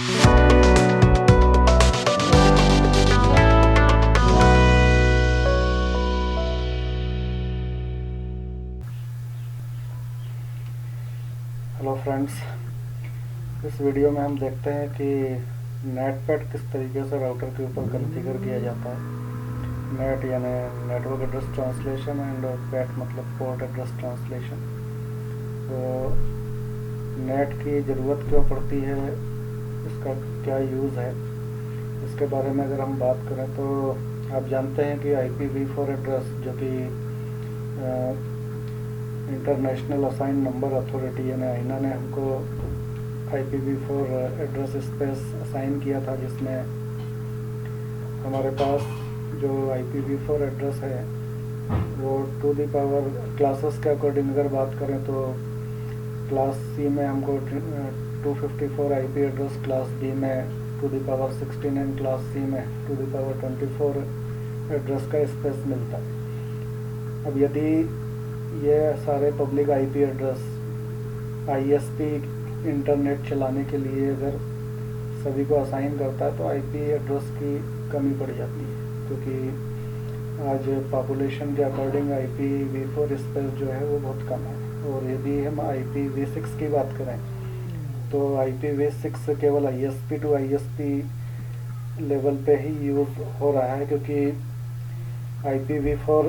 Hello friends, इस video में हम देखते हैं कि नेटपैड किस तरीके से राउटर के ऊपर कॉन्फ़िगर किया जाता है। नेट यानी network address translation and PAT मतलब पोर्ट एड्रेस ट्रांसलेशन। तो नेट की ज़रूरत क्यों पड़ती है, इसका क्या यूज़ है, इसके बारे में अगर हम बात करें तो आप जानते हैं कि IPv4 एड्रेस जो कि इंटरनेशनल असाइन नंबर अथॉरिटी यानी आईना ने हमको IPv4 एड्रेस स्पेस असाइन किया था, जिसमें हमारे पास जो IPv4 एड्रेस है वो टू दी पावर क्लासेस के अकॉर्डिंग अगर बात करें तो क्लास सी में हमको 254 IP एड्रेस, क्लास बी में two the power 16 and class C में टू दी पावर 24 एड्रेस का स्पेस मिलता है। अब यदि ये सारे public IP address ISP internet चलाने के लिए अगर सभी को असाइन करता है तो IP एड्रेस की कमी पड़ जाती है, क्योंकि आज पॉपुलेशन के अकॉर्डिंग IPv4 स्पेस जो है वो बहुत कम है। और यदि हम IPv6 की बात करें तो IPv6 केवल ISP टू ISP लेवल पे ही यूज़ हो रहा है, क्योंकि IPv4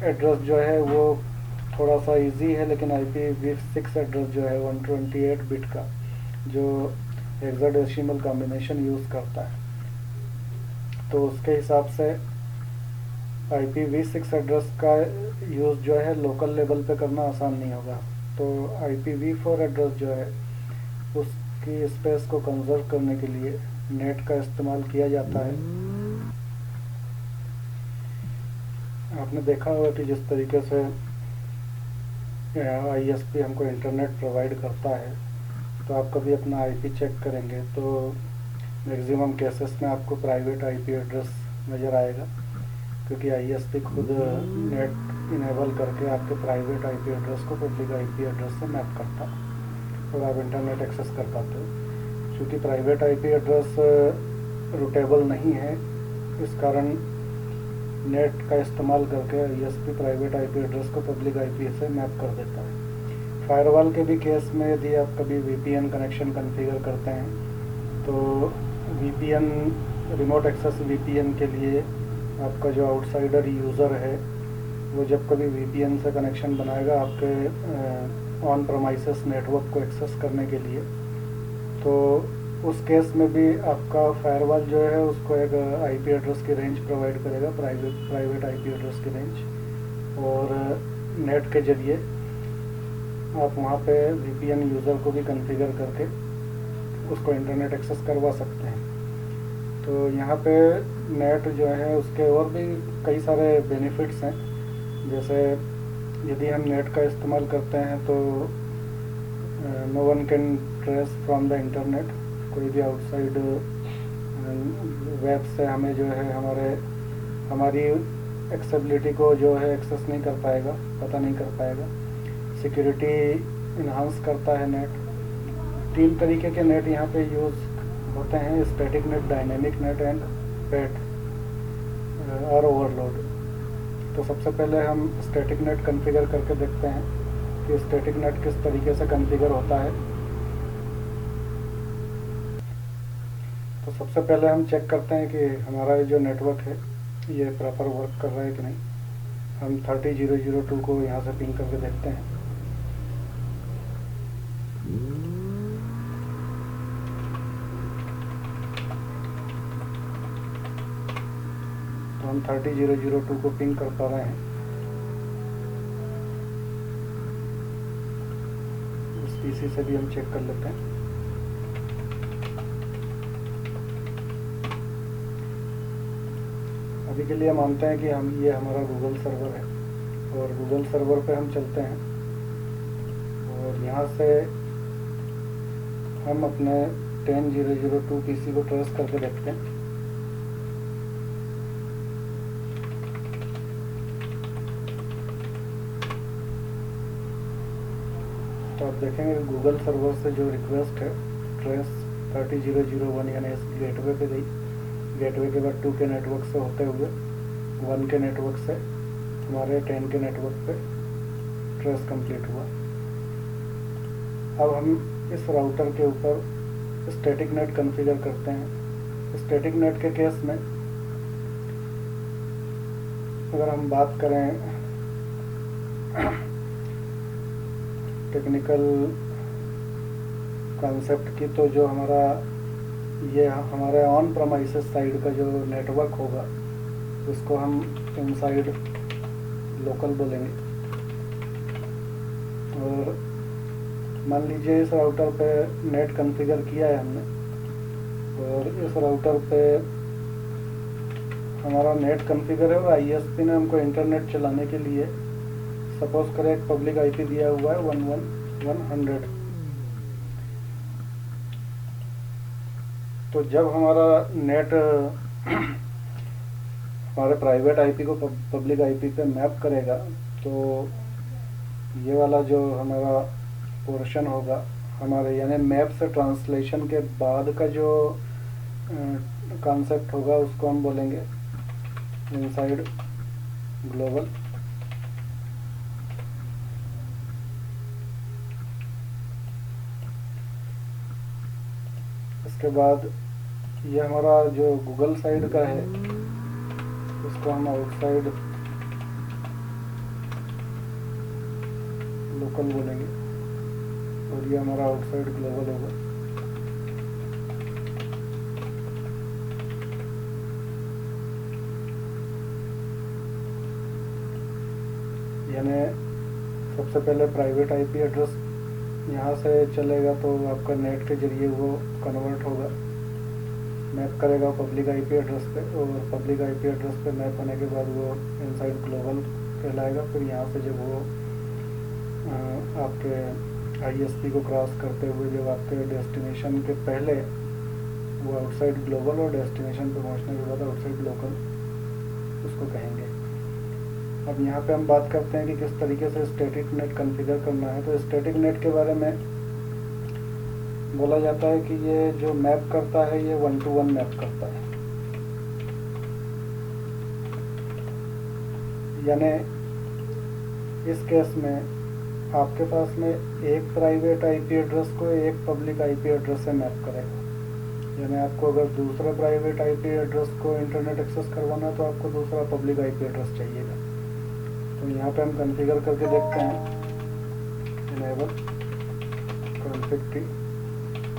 एड्रेस जो है वो थोड़ा सा इजी है, लेकिन IPv6 एड्रेस जो है 128 बिट का जो हेक्साडेसिमल कॉम्बिनेशन यूज़ करता है, तो उसके हिसाब से IPv6 एड्रेस का यूज़ जो है लोकल लेवल पे करना आसान नहीं होगा। तो IPv4 एड्रेस जो है उसकी स्पेस को कंजर्व करने के लिए नेट का इस्तेमाल किया जाता है। आपने देखा होगा कि जिस तरीके से ISP हमको इंटरनेट प्रोवाइड करता है, तो आप कभी अपना IP चेक करेंगे तो मैक्सिमम केसेस में आपको प्राइवेट IP एड्रेस नज़र आएगा, क्योंकि ISP खुद नेट इनेबल करके आपके प्राइवेट IP एड्रेस को पब्लिक IP एड्रेस से मैप करता है और आप इंटरनेट एक्सेस कर पाते हो। क्योंकि प्राइवेट IP एड्रेस रूटेबल नहीं है, इस कारण नेट का इस्तेमाल करके ISP प्राइवेट IP एड्रेस को पब्लिक IP से मैप कर देता है। फायरवॉल के भी केस में यदि आप कभी VPN कनेक्शन कॉन्फ़िगर करते हैं तो VPN रिमोट एक्सेस VPN के लिए आपका जो आउटसाइडर यूज़र है वो जब कभी VPN से कनेक्शन बनाएगा आपके ऑन प्रमाइसेस नेटवर्क को एक्सेस करने के लिए, तो उस केस में भी आपका फायरवॉल जो है उसको एक IP एड्रेस की रेंज प्रोवाइड करेगा, प्राइवेट IP एड्रेस की रेंज, और नेट के ज़रिए आप वहाँ पे VPN यूज़र को भी कॉन्फ़िगर करके उसको इंटरनेट एक्सेस करवा सकते हैं। तो यहाँ पे नेट जो है उसके और भी कई सारे बेनिफिट्स हैं। जैसे यदि हम नेट का इस्तेमाल करते हैं तो no one can trace from the internet, कोई भी आउटसाइड वेब से हमें जो है हमारी एक्सेसिबिलिटी को जो है एक्सेस नहीं कर पाएगा, पता नहीं कर पाएगा। सिक्योरिटी इन्हांस करता है नेट। 3 तरीके के नेट यहाँ पे यूज़ होते हैं: static net, dynamic net and PAT और ओवरलोड। तो सबसे पहले हम स्टैटिक नेट कॉन्फ़िगर करके देखते हैं कि स्टैटिक नेट किस तरीके से कॉन्फ़िगर होता है। तो सबसे पहले हम चेक करते हैं कि हमारा जो नेटवर्क है ये प्रॉपर वर्क कर रहा है कि नहीं। हम 30002 को यहाँ से पिंग करके देखते हैं। तो हम 30002 को पिंग कर पा रहे हैं। उस PC से भी हम चेक कर लेते हैं। अभी के लिए मानते हैं कि ये हमारा गूगल सर्वर है, और गूगल सर्वर पे हम चलते हैं और यहाँ से हम अपने 10002 PC को ट्रेस करके देखते हैं। तो आप देखेंगे गूगल सर्वर से जो रिक्वेस्ट है ट्रेस 30.0.0.1 यानी इस गेटवे पे गई। गेटवे के बाद 2 के नेटवर्क से होते हुए 1 के नेटवर्क से हमारे 10 के नेटवर्क पे ट्रेस कंप्लीट हुआ। अब हम इस राउटर के ऊपर स्टैटिक नेट कॉन्फ़िगर करते हैं। स्टैटिक नेट के केस में अगर हम बात करें टेक्निकल कॉन्सेप्ट की, तो जो ये हमारे ऑन प्रेमाइसेस साइड का जो नेटवर्क होगा उसको हम इनसाइड लोकल बोलेंगे। और मान लीजिए इस राउटर पे नेट कॉन्फ़िगर किया है हमने, और इस राउटर पे हमारा नेट कॉन्फ़िगर है और आईएसपी ने हमको इंटरनेट चलाने के लिए सपोज करें एक पब्लिक आईपी दिया हुआ है 11100। तो जब हमारा नेट हमारे प्राइवेट आईपी को पब्लिक आईपी पे मैप करेगा, तो ये वाला जो हमारा पोर्शन होगा हमारे यानी मैप से ट्रांसलेशन के बाद का जो कॉन्सेप्ट होगा उसको हम बोलेंगे इनसाइड ग्लोबल। इसके बाद ये हमारा जो गूगल साइड का है इसको हम आउटसाइड लोकल बोलेंगे, और ये हमारा आउटसाइड ग्लोबल होगा। यानी सबसे पहले प्राइवेट आईपी एड्रेस यहाँ से चलेगा तो आपका नेट के जरिए वो कन्वर्ट होगा, मैप करेगा पब्लिक आईपी एड्रेस पे, और पब्लिक आईपी एड्रेस पे मैप होने के बाद वो इनसाइड ग्लोबल कहलाएगा। फिर यहाँ से जब वो आपके आईएसपी को क्रॉस करते हुए जब आपके डेस्टिनेशन के पहले वो आउटसाइड ग्लोबल और डेस्टिनेशन पे पहुँचने के बाद आउटसाइड लोकल उसको कहेंगे। अब यहाँ पे हम बात करते हैं कि किस तरीके से स्टैटिक नेट कॉन्फ़िगर करना है। तो स्टैटिक नेट के बारे में बोला जाता है कि ये जो मैप करता है ये 1-to-1 मैप करता है, यानी इस केस में आपके पास में एक प्राइवेट आईपी एड्रेस को एक पब्लिक आईपी एड्रेस से मैप करेगा। यानी आपको अगर दूसरे प्राइवेट आईपी एड्रेस को इंटरनेट एक्सेस करवाना है तो आपको दूसरा पब्लिक आईपी एड्रेस चाहिएगा। तो यहाँ पे हम कॉन्फ़िगर करके देखते हैं enable config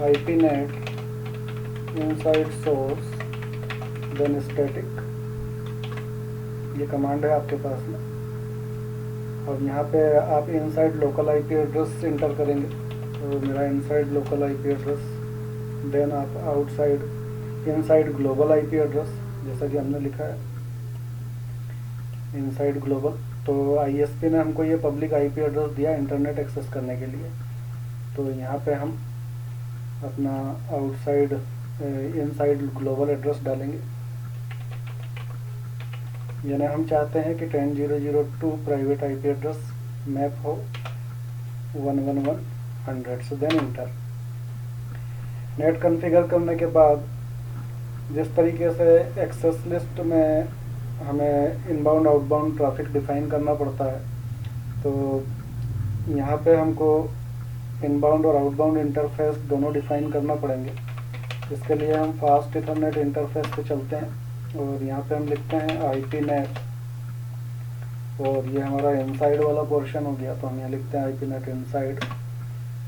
IP NAT inside source then static, ये कमांड है आपके पास में। और यहाँ पे आप inside local IP address enter करेंगे, तो मेरा inside local IP address, then आप outside inside global IP address जैसा कि हमने लिखा है इनसाइड ग्लोबल। तो आईएसपी ने हमको ये पब्लिक आईपी एड्रेस दिया इंटरनेट एक्सेस करने के लिए, तो यहाँ पे हम अपना आउटसाइड इनसाइड ग्लोबल एड्रेस डालेंगे। यानी हम चाहते हैं कि 10.0.0.2 प्राइवेट आईपी एड्रेस मैप हो 11100 से, देन इंटर। नेट कॉन्फ़िगर करने के बाद जिस तरीके से एक्सेस लिस्ट में हमें इनबाउंड आउटबाउंड ट्रैफिक डिफ़ाइन करना पड़ता है, तो यहाँ पे हमको इनबाउंड और आउटबाउंड इंटरफेस दोनों डिफ़ाइन करना पड़ेंगे। इसके लिए हम फास्ट इथरनेट इंटरफेस पे चलते हैं और यहाँ पे हम लिखते हैं आईपी नेट, और ये हमारा इनसाइड वाला पोर्शन हो गया, तो हम यहाँ लिखते हैं आईपी नेट इनसाइड।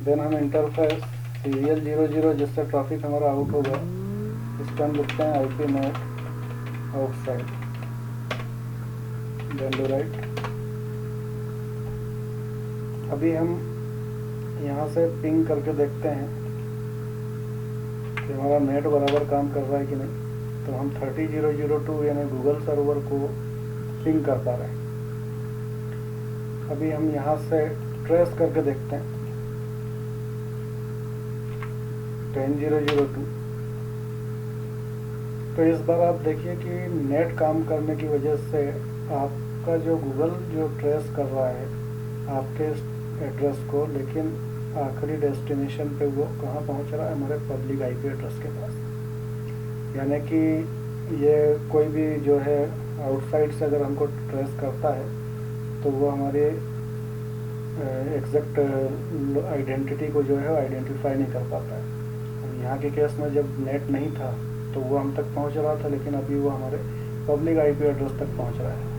देन हम इंटरफेस सीरियल 00 जिससे ट्रैफिक हमारा आउट होगा, इस पर हम लिखते हैं IP net outside, then do write. अभी हम यहाँ से पिंग करके देखते हैं कि हमारा नेट बराबर काम कर रहा है कि नहीं। तो हम 30.0.0.2 यानी गूगल सर्वर को पिंग कर पा रहे हैं। अभी हम यहाँ से ट्रेस करके देखते हैं 10.0.0.2। तो इस बार आप देखिए कि नेट काम करने की वजह से आपका जो गूगल जो ट्रेस कर रहा है आपके एड्रेस को, लेकिन आखिरी डेस्टिनेशन पे वो कहाँ पहुँच रहा है, हमारे पब्लिक आईपी एड्रेस के पास। यानी कि ये कोई भी जो है आउटसाइड से अगर हमको ट्रेस करता है तो वो हमारे एग्जैक्ट आइडेंटिटी को जो है आइडेंटिफाई नहीं कर पाता है। यहाँ के केस में जब नेट नहीं था तो वो हम तक पहुँच रहा था, लेकिन अभी वो हमारे पब्लिक आईपी एड्रेस तक पहुँच रहा है।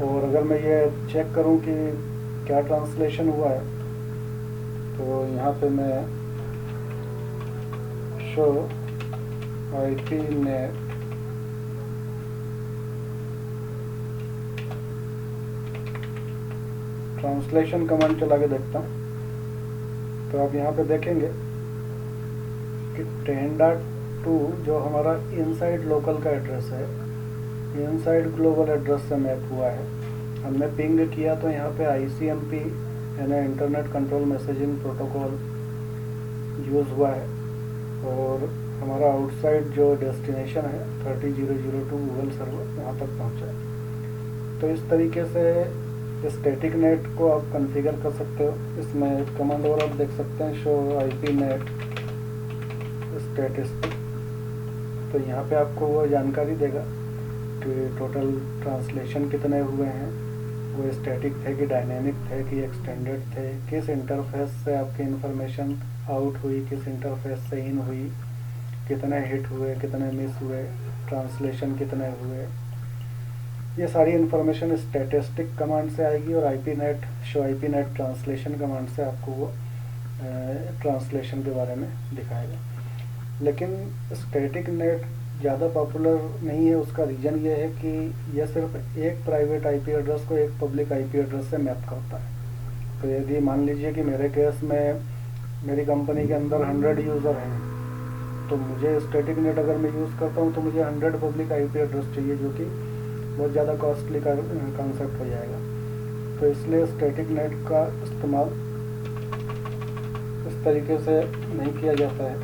और अगर मैं ये चेक करूँ कि क्या ट्रांसलेशन हुआ है, तो यहाँ पे मैं show IP net translation command चला के देखता हूँ, तो आप यहाँ पे देखेंगे कि 10.2 जो हमारा इनसाइड लोकल का एड्रेस है, इनसाइड ग्लोबल एड्रेस से मैप हुआ है। हमने पिंग किया तो यहाँ पे ICMP यानी internet control messaging protocol use हुआ है, और हमारा आउटसाइड जो डेस्टिनेशन है 30002 गूगल सर्वर वहाँ तक पहुँचा है। तो इस तरीके से स्टैटिक नेट को आप कॉन्फ़िगर कर सकते हो। इसमें एक कमांड और आप देख सकते हैं, शो IP नेट स्टैटिस्टिक। तो यहाँ पे आपको वो जानकारी देगा कि टोटल ट्रांसलेशन कितने हुए हैं, वो स्टैटिक थे कि डायनेमिक थे कि एक्सटेंडेड थे, किस इंटरफेस से आपकी इंफॉर्मेशन आउट हुई, किस इंटरफेस से इन हुई, कितने हिट हुए, कितने मिस हुए, ट्रांसलेशन कितने हुए। ये सारी इन्फॉर्मेशन स्टैटिस्टिक कमांड से आएगी, और IP net show IP net translation command से आपको वो ट्रांसलेशन के बारे में दिखाएगा। लेकिन स्टैटिक नेट ज़्यादा पॉपुलर नहीं है। उसका रीज़न ये है कि यह सिर्फ एक प्राइवेट IP एड्रेस को एक पब्लिक IP एड्रेस से मैप करता है। तो यदि मान लीजिए कि मेरे केस में मेरी कंपनी के अंदर 100 यूज़र हैं, तो मुझे स्टैटिक नेट अगर मैं यूज़ करता हूँ तो मुझे 100 पब्लिक IP एड्रेस चाहिए, जो कि बहुत ज़्यादा कॉस्टली का कॉन्सेप्ट हो जाएगा। तो इसलिए स्टैटिक नेट का इस्तेमाल इस तरीके से नहीं किया जाता है।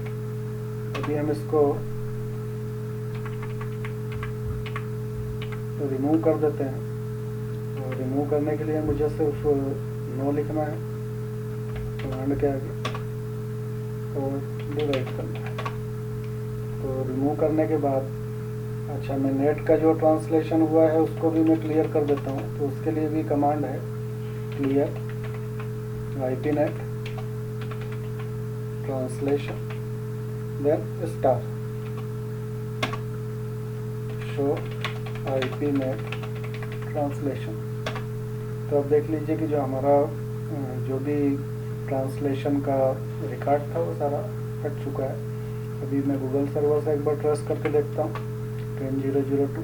अभी हम इसको रिमूव कर देते हैं, और रिमूव करने के लिए मुझे सिर्फ नो लिखना है कमांड के आगे और डिवाइड करना है। तो रिमूव करने के बाद अच्छा, मैं नेट का जो ट्रांसलेशन हुआ है उसको भी मैं क्लियर कर देता हूँ। तो उसके लिए भी कमांड है clear IP net translation, then star show IP net translation. तो अब देख लीजिए कि जो हमारा जो भी ट्रांसलेशन का रिकॉर्ड था वो सारा कट चुका है। अभी मैं गूगल सर्वर से एक बार ट्रेस करके देखता हूँ 10002।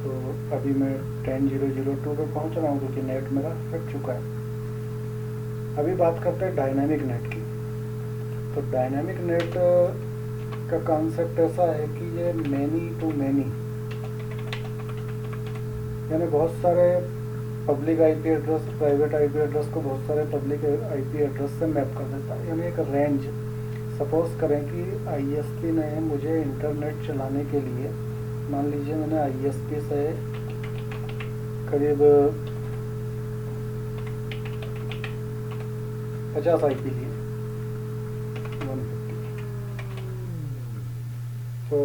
तो अभी मैं 10002 पे पहुँच रहा हूँ क्योंकि नेट मेरा कट चुका है। अभी बात करते हैं डायनामिक नेट की। तो डायनामिक नेट का कॉन्सेप्ट ऐसा है कि ये मैनी टू मैनी, यानी बहुत सारे public IP address private IP address को बहुत सारे पब्लिक IP एड्रेस से मैप कर देता है। यानी एक रेंज, सपोज करें कि ISP ने मुझे इंटरनेट चलाने के लिए, मान लीजिए मैंने ISP से करीब 50 IP लिए, 150। तो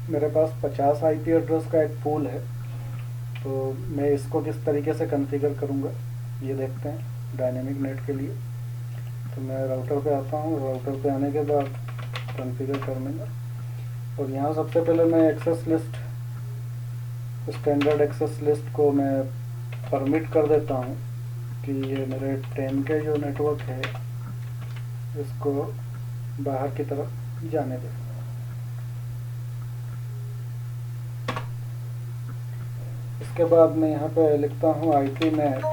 मेरे पास 50 IP एड्रेस का एक पूल है। तो मैं इसको किस तरीके से कॉन्फ़िगर करूँगा ये देखते हैं डायनेमिक नेट के लिए। तो मैं राउटर पे आता हूँ, राउटर पे आने के बाद कॉन्फ़िगर करने का, और यहाँ सबसे पहले मैं access list, standard access list को मैं परमिट कर देता हूँ कि ये मेरे 10K जो नेटवर्क है इसको बाहर की तरफ जाने दें। इसके बाद मैं यहाँ पे लिखता हूँ IP नेट।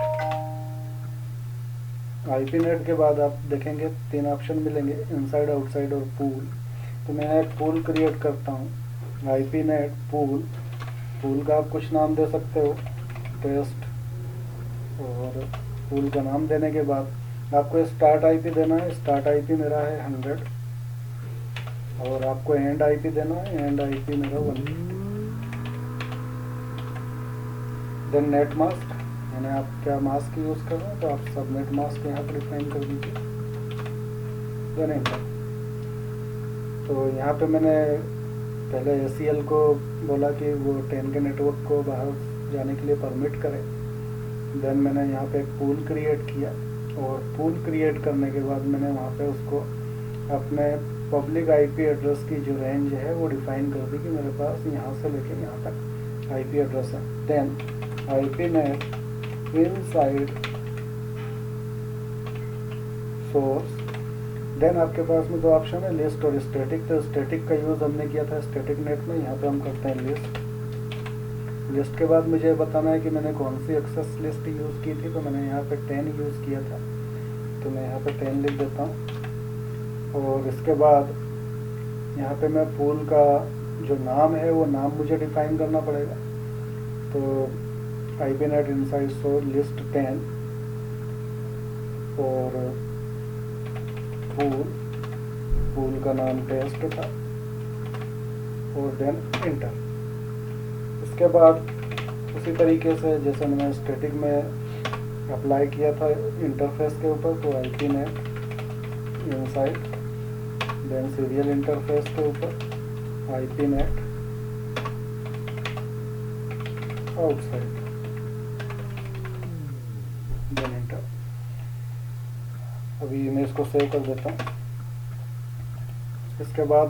IP नेट के बाद आप देखेंगे 3 ऑप्शन मिलेंगे, इनसाइड, आउटसाइड और पूल। तो मैं एक पूल क्रिएट करता हूँ, IP नेट पूल। पूल का आप कुछ नाम दे सकते हो, टेस्ट, और पूल का नाम देने के बाद आपको स्टार्ट IP देना है। स्टार्ट IP मेरा है 100, और आपको एंड IP देना है। एंड IP मेरा 150। देन नेट मास्क, मैंने आप क्या मास्क यूज़ कर रहे हैं तो आप सबनेट मास्क यहाँ पर डिफाइन कर दीजिए, देन एंटर। तो यहाँ पे मैंने पहले ACL को बोला कि वो 10 के नेटवर्क को बाहर जाने के लिए परमिट करें। देन मैंने यहाँ पे एक पूल क्रिएट किया, और पूल क्रिएट करने के बाद मैंने वहाँ पे उसको अपने पब्लिक IP एड्रेस की जो रेंज है वो डिफाइन कर दी कि मेरे पास यहाँ से लेके यहाँ तक IP एड्रेस है। Then IPNet inside source, then आपके पास में दो ऑप्शन है, लिस्ट और स्टैटिक। तो स्टैटिक का यूज़ हमने किया था स्टैटिक नेट में, यहाँ पे हम करते हैं लिस्ट। लिस्ट के बाद मुझे बताना है कि मैंने कौन सी एक्सेस लिस्ट यूज़ की थी, तो मैंने यहाँ पे 10 यूज़ किया था, तो मैं यहाँ पे 10 लिख देता हूँ। और इसके बाद यहाँ पे मैं पूल का जो नाम है वो नाम मुझे डिफाइन करना पड़ेगा। तो IPNet इनसाइड सोर्स लिस्ट 10 और पूल का नाम टेस्ट था, और देन इंटर। इसके बाद उसी तरीके से जैसे मैंने स्टैटिक में अप्लाई किया था इंटरफेस के ऊपर, तो IPNet inside, then serial interface के ऊपर IPNet आउटसाइड, देन इंटर। अभी मैं इसको सेव कर देता हूँ। इसके बाद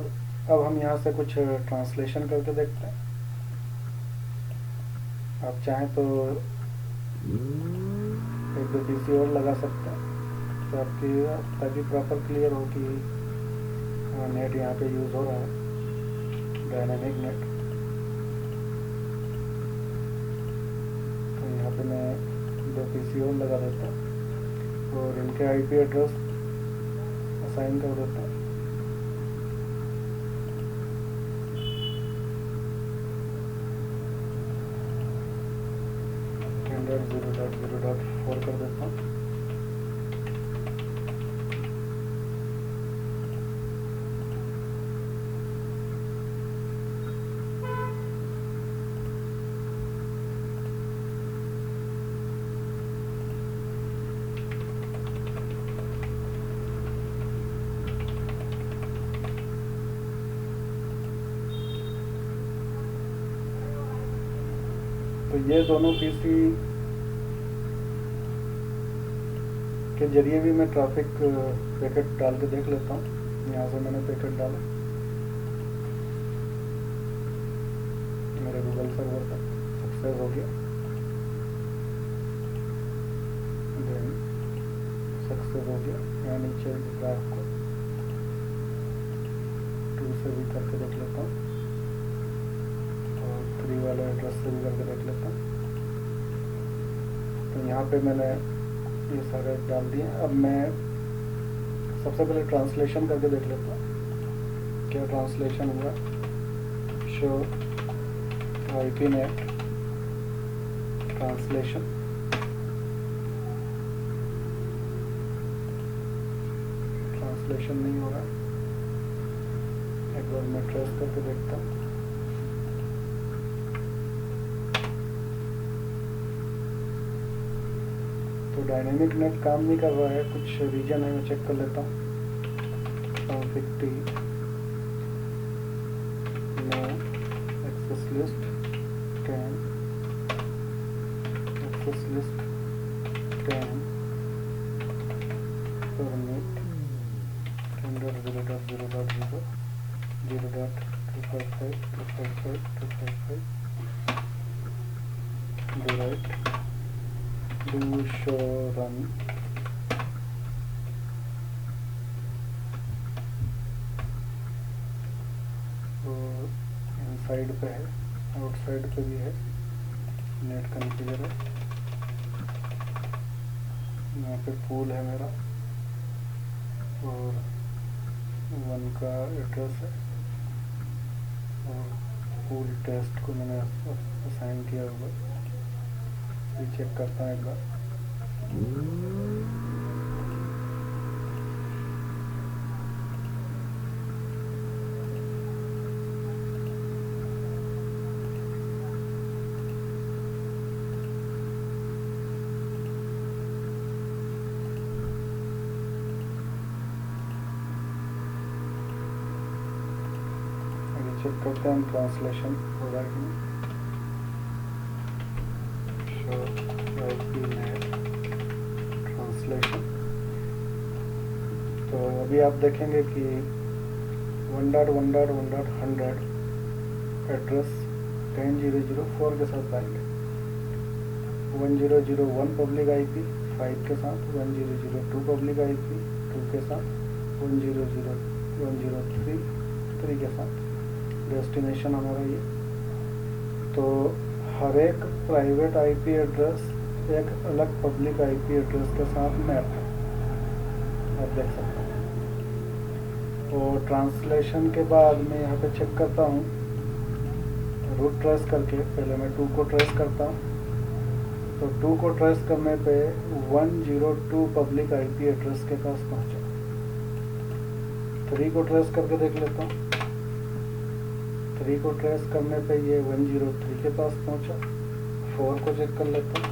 अब हम यहाँ से कुछ ट्रांसलेशन करके देखते हैं। आप चाहें तो एक दो PC और लगा सकते हैं, तो आपकी ताकि प्रॉपर क्लियर हो कि नेट यहाँ पे यूज़ हो रहा है, डायनामिक नेट। तो यहाँ पे मैं 2 PC और लगा देता हूँ और इनके IP एड्रेस असाइन कर देता हूँ। .0.0.4 कर देता हूँ। तो ये दोनों PC के जरिए भी मैं ट्रैफिक पैकेट डाल के देख लेता हूँ। यहाँ से मैंने पैकेट डाला मेरे गूगल सर्वर पर, सक्सेस हो गया, देन सक्सेस हो गया। यहाँ नीचे ग्राफ को 2 से भी करके देख लेता हूँ और 3 वाले एड्रेस से भी करके देख लेता हूँ। तो यहाँ पे मैंने ये सारे डाल दिए। अब मैं सबसे पहले ट्रांसलेशन करके देख लेता हूँ क्या ट्रांसलेशन हुआ। शो IPNet ट्रांसलेशन, ट्रांसलेशन नहीं हो रहा। एक बार मैं ट्रेस करके देखता हूँ। तो डायनेमिक नेट काम नहीं कर रहा है, कुछ रीजन है, मैं चेक कर लेता हूँ। 50 no access list 10 access list 10 permit 10.0.0.0 0.255 do right do show run और इनसाइड पे है, आउटसाइड पे भी है, नेट कॉन्फ़िगर है। यहाँ पे पूल है मेरा और 1 का एड्रेस है और पूल टेस्ट को मैंने असाइन किया हुआ। ये चेक करता है एक बार। चेक करते हैं ट्रांसलेशन हो रहा है कि नहीं। Show IPNet translation. तो अभी आप देखेंगे कि 1.1.1.100 एड्रेस 10.0.0.4 के साथ पाएंगे, 10.0.1 पब्लिक IP 5 के साथ, 10.0.2 पब्लिक IP 2 के साथ, 10.0.1.0.3 3 के साथ डेस्टिनेशन हमारा ये। तो हर एक प्राइवेट IP एड्रेस एक अलग पब्लिक IP एड्रेस के साथ मैप है, आप देख सकते हैं। और ट्रांसलेशन के बाद मैं यहाँ पे चेक करता हूँ रूट ट्रेस करके। पहले मैं 2 को ट्रेस करता हूँ, तो 2 को ट्रेस करने पे 102 पब्लिक IP एड्रेस के पास पहुँचा। 3 को ट्रेस करके देख लेता हूँ, 3 को ट्रेस करने पे ये 103 के पास पहुँचा। 4 को चेक कर लेता हूँ,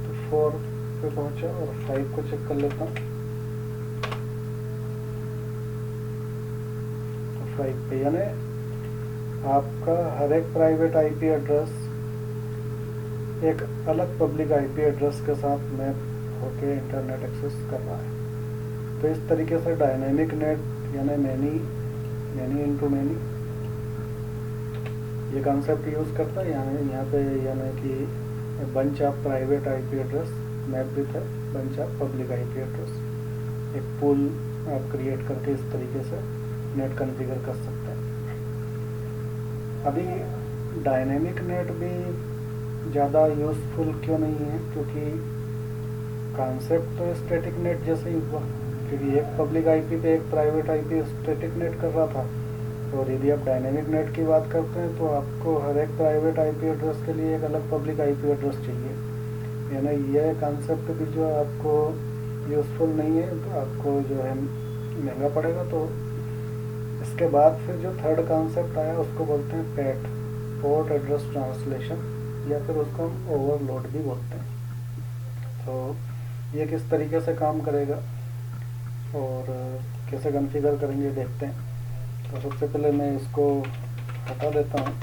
तो 4 पे पहुँचा। और 5 को चेक कर लेता हूँ, तो 5 पे। यानी आपका हर एक प्राइवेट IP एड्रेस एक अलग पब्लिक IP एड्रेस के साथ मैप होके इंटरनेट एक्सेस कर रहा है। तो इस तरीके से डायनेमिक नेट यानी मैनी इंटू मैनी ये कॉन्सेप्ट यूज़ करता है। यहाँ पे यानी कि bunch of private IP address map with bunch of public IP address, एक पूल आप क्रिएट करके इस तरीके से नेट कॉन्फ़िगर कर सकते हैं। अभी डायनेमिक नेट भी ज़्यादा यूज़फुल क्यों नहीं है, क्योंकि कॉन्सेप्ट तो स्टैटिक नेट जैसे ही हुआ, क्योंकि एक पब्लिक IP पे एक प्राइवेट IP स्टैटिक नेट कर रहा था। और यदि आप डायनेमिक नेट की बात करते हैं तो आपको हर एक प्राइवेट IP एड्रेस के लिए एक अलग पब्लिक IP एड्रेस चाहिए। यानी यह कॉन्सेप्ट भी जो आपको यूज़फुल नहीं है, तो आपको जो है महंगा पड़ेगा। तो इसके बाद फिर जो थर्ड कॉन्सेप्ट आया उसको बोलते हैं PET, पोर्ट एड्रेस ट्रांसलेशन, या फिर उसको हम ओवरलोड भी बोलते हैं। तो ये किस तरीके से काम करेगा और कैसे कॉन्फ़िगर करेंगे देखते हैं। तो सबसे पहले मैं इसको हटा देता हूँ।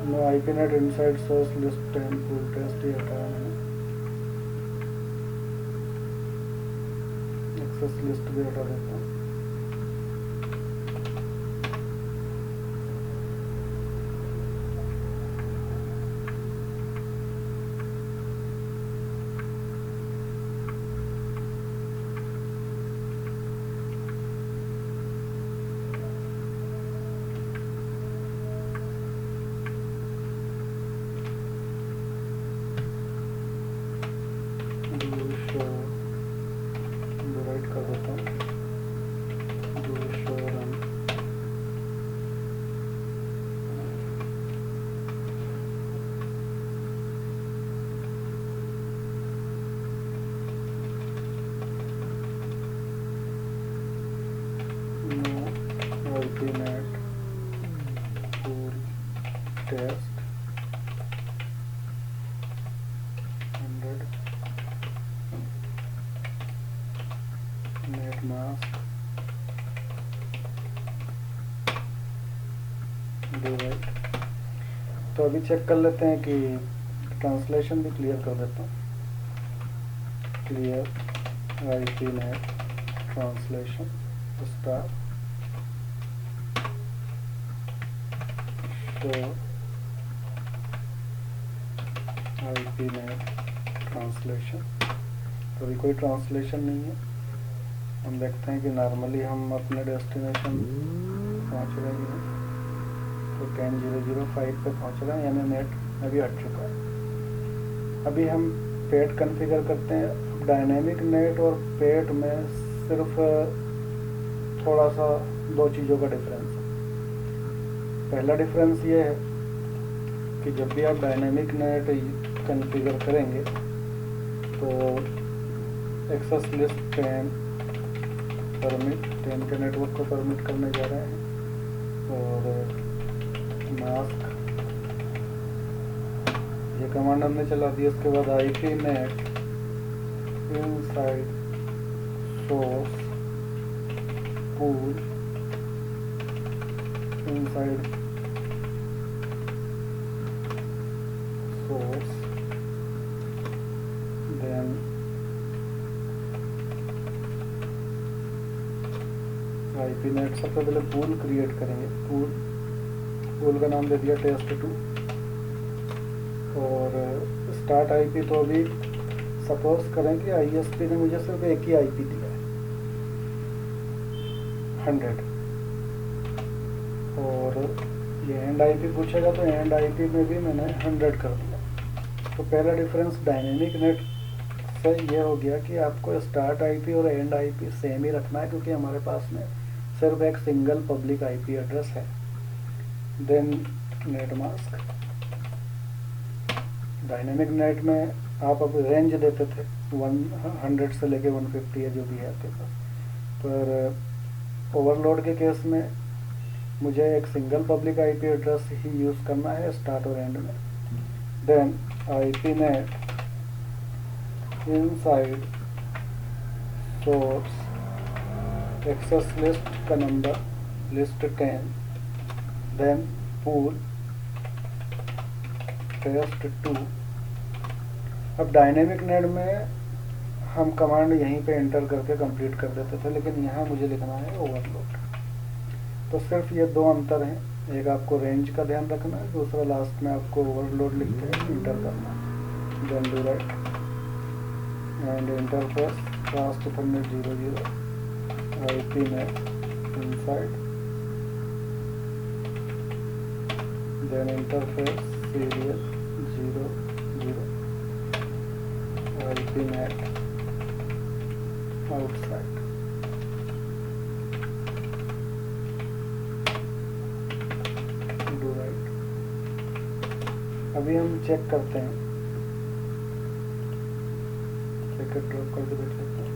No IPNet inside source list and pool test ये हटाया मैंने। एक्सेस लिस्ट भी हटा देता हूँ। डिवाइड कर देता हूँ। IPNet pool test 100 net mask divide. तो अभी चेक कर लेते हैं कि ट्रांसलेशन भी क्लियर कर देता हूँ। क्लियर IPNet ट्रांसलेशन स्टार तो IPNet ट्रांसलेशन। तो अभी कोई ट्रांसलेशन नहीं है। हम देखते हैं कि नॉर्मली हम अपने डेस्टिनेशन पहुंच रहे हैं, तो 10.0.0.5 पे पहुंच रहे हैं, यानी नेट अभी हट चुका है। अभी हम पेट कॉन्फ़िगर करते हैं। डायनेमिक नेट और पेट में सिर्फ थोड़ा सा 2 चीज़ों का डिफरेंस है। पहला डिफरेंस ये है कि जब भी आप डायनेमिक नेट कॉन्फ़िगर करेंगे तो एक्सेस लिस्ट 10 परमिट 10 के नेटवर्क को परमिट करने जा रहे हैं। और मास्क ये कमांड हमने चला दी। उसके बाद IP net inside source pool inside source then IP net सबसे पहले पूल क्रिएट करेंगे। पूल का नाम दे दिया test2 और स्टार्ट IP तो अभी सपोज करें कि ISP ने मुझे सिर्फ एक ही IP दिया है 100 और ये एंड IP पूछेगा तो एंड IP में भी मैंने 100 कर दिया। तो पहला डिफरेंस डायनेमिक नेट से ये हो गया कि आपको स्टार्ट IP और एंड IP सेम ही रखना है क्योंकि हमारे पास में सिर्फ एक सिंगल पब्लिक IP एड्रेस है। Then net mask dynamic net में आप अब रेंज देते थे 100 से लेके 150 है जो भी है आपके पास, पर ओवरलोड के केस में मुझे एक सिंगल पब्लिक IP एड्रेस ही यूज़ करना है स्टार्ट और एंड में। Then IP net inside source access list का number list 10 then pool test2। अब डायनेमिक नेट में हम कमांड यहीं पे एंटर करके कंप्लीट कर देते थे, लेकिन यहाँ मुझे लिखना है ओवरलोड। तो सिर्फ ये दो अंतर हैं, एक आपको रेंज का ध्यान रखना है, दूसरा लास्ट में आपको ओवरलोड लिख के इंटर करना है। Then do write and interface fast ethernet 00 IP net inside then interface serial 00 IP net outside। Do right। अभी हम चेक करते हैं, सेकंड ड्रॉप करके देख लेते हैं।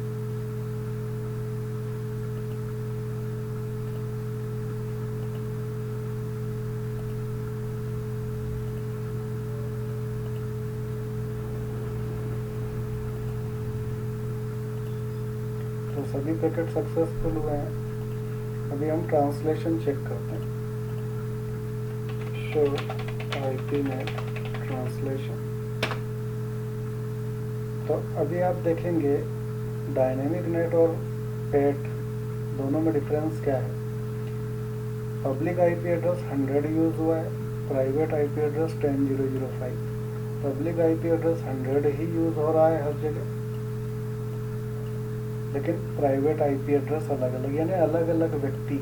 तो सभी पैकेट सक्सेसफुल हुए हैं। अभी हम ट्रांसलेशन चेक करते हैं। Show IP net translation. तो अभी आप देखेंगे डायनेमिक नेट और पेट दोनों में डिफरेंस क्या है। पब्लिक IP एड्रेस 100 यूज़ हुआ है, private IP address 10005। Public IP address 100 ही यूज़ हो रहा है हर जगह, लेकिन प्राइवेट IP एड्रेस अलग अलग, यानी अलग अलग व्यक्ति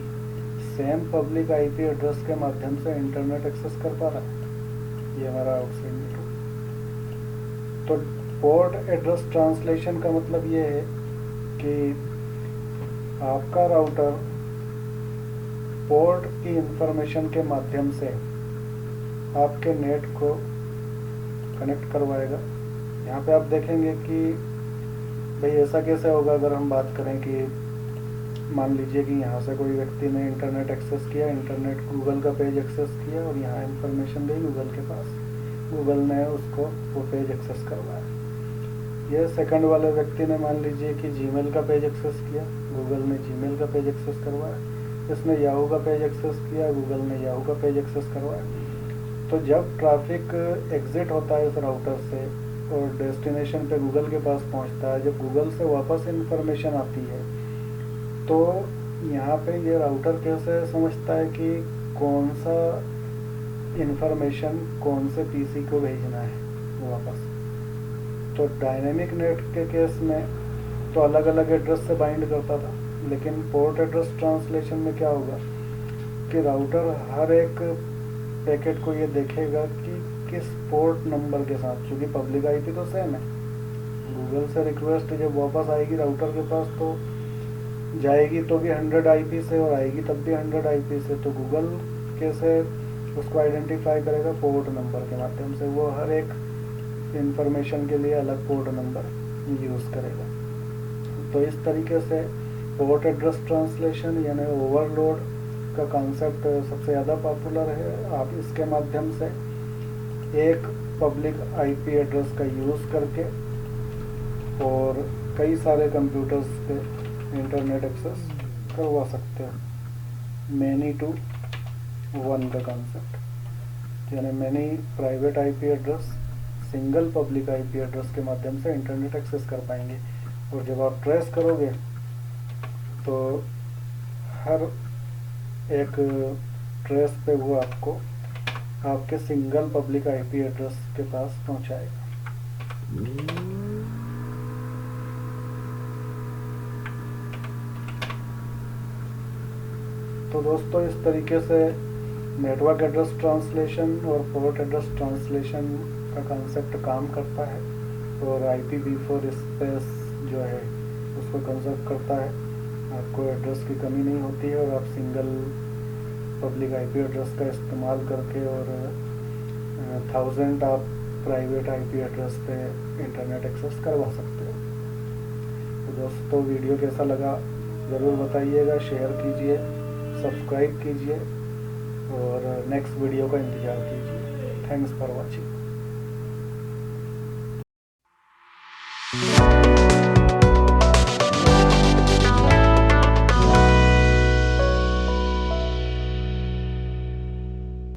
सेम पब्लिक IP एड्रेस के माध्यम से इंटरनेट एक्सेस कर पा रहा है। ये हमारा आउटसाइड नेटवर्क। तो पोर्ट एड्रेस ट्रांसलेशन का मतलब ये है कि आपका राउटर पोर्ट की इंफॉर्मेशन के माध्यम से आपके नेट को कनेक्ट करवाएगा। यहाँ पे आप देखेंगे कि भाई ऐसा कैसे होगा। अगर हम बात करें कि मान लीजिए कि यहाँ से कोई व्यक्ति ने इंटरनेट एक्सेस किया, इंटरनेट गूगल का पेज एक्सेस किया और यहाँ इंफॉर्मेशन गई गूगल के पास, गूगल ने उसको वो पेज एक्सेस करवाया। ये सेकंड वाले व्यक्ति ने मान लीजिए कि जीमेल का पेज एक्सेस किया, गूगल ने जीमेल का पेज एक्सेस करवाया। इसने याहू का पेज एक्सेस किया, गूगल ने याहू का पेज एक्सेस करवाया। तो जब ट्रैफिक एग्जिट होता है इस राउटर से और डेस्टिनेशन पे गूगल के पास पहुंचता है, जब गूगल से वापस इंफॉर्मेशन आती है, तो यहाँ पे ये राउटर कैसे समझता है कि कौन सा इंफॉर्मेशन कौन से पीसी को भेजना है वापस। तो डायनेमिक नेट के केस में तो अलग अलग एड्रेस से बाइंड करता था, लेकिन पोर्ट एड्रेस ट्रांसलेशन में क्या होगा कि राउटर हर एक पैकेट को ये देखेगा कि किस पोर्ट नंबर के साथ, क्योंकि पब्लिक IP तो सेम है। गूगल से रिक्वेस्ट जब वापस आएगी राउटर के पास तो जाएगी तो भी 100 IP से और आएगी तब भी 100 IP से। तो गूगल कैसे उसको आइडेंटिफाई करेगा? पोर्ट नंबर के माध्यम से। वो हर एक इंफॉर्मेशन के लिए अलग पोर्ट नंबर यूज़ करेगा। तो इस तरीके से पोर्ट एड्रेस ट्रांसलेशन यानी ओवरलोड का कॉन्सेप्ट सबसे ज़्यादा पॉपुलर है। आप इसके माध्यम से एक पब्लिक आईपी एड्रेस का यूज़ करके और कई सारे कंप्यूटर्स पे इंटरनेट एक्सेस करवा सकते हो। मैनी टू वन का कॉन्सेप्ट यानी many private IP address single public IP address के माध्यम से इंटरनेट एक्सेस कर पाएंगे। और जब आप ट्रेस करोगे तो हर एक ट्रेस पे वो आपको आपके सिंगल पब्लिक आईपी एड्रेस के पास पहुंचाएगा। तो दोस्तों इस तरीके से नेटवर्क एड्रेस ट्रांसलेशन और पोर्ट एड्रेस ट्रांसलेशन का कंसेप्ट काम करता है और IPv4 स्पेस जो है उसको कंजर्व करता है। आपको एड्रेस की कमी नहीं होती है और आप सिंगल पब्लिक आईपी एड्रेस का इस्तेमाल करके और 1000 आप प्राइवेट आईपी एड्रेस पे इंटरनेट एक्सेस करवा सकते हो। तो दोस्तों वीडियो कैसा लगा ज़रूर बताइएगा, शेयर कीजिए, सब्सक्राइब कीजिए और नेक्स्ट वीडियो का इंतज़ार कीजिए। Thanks for watching.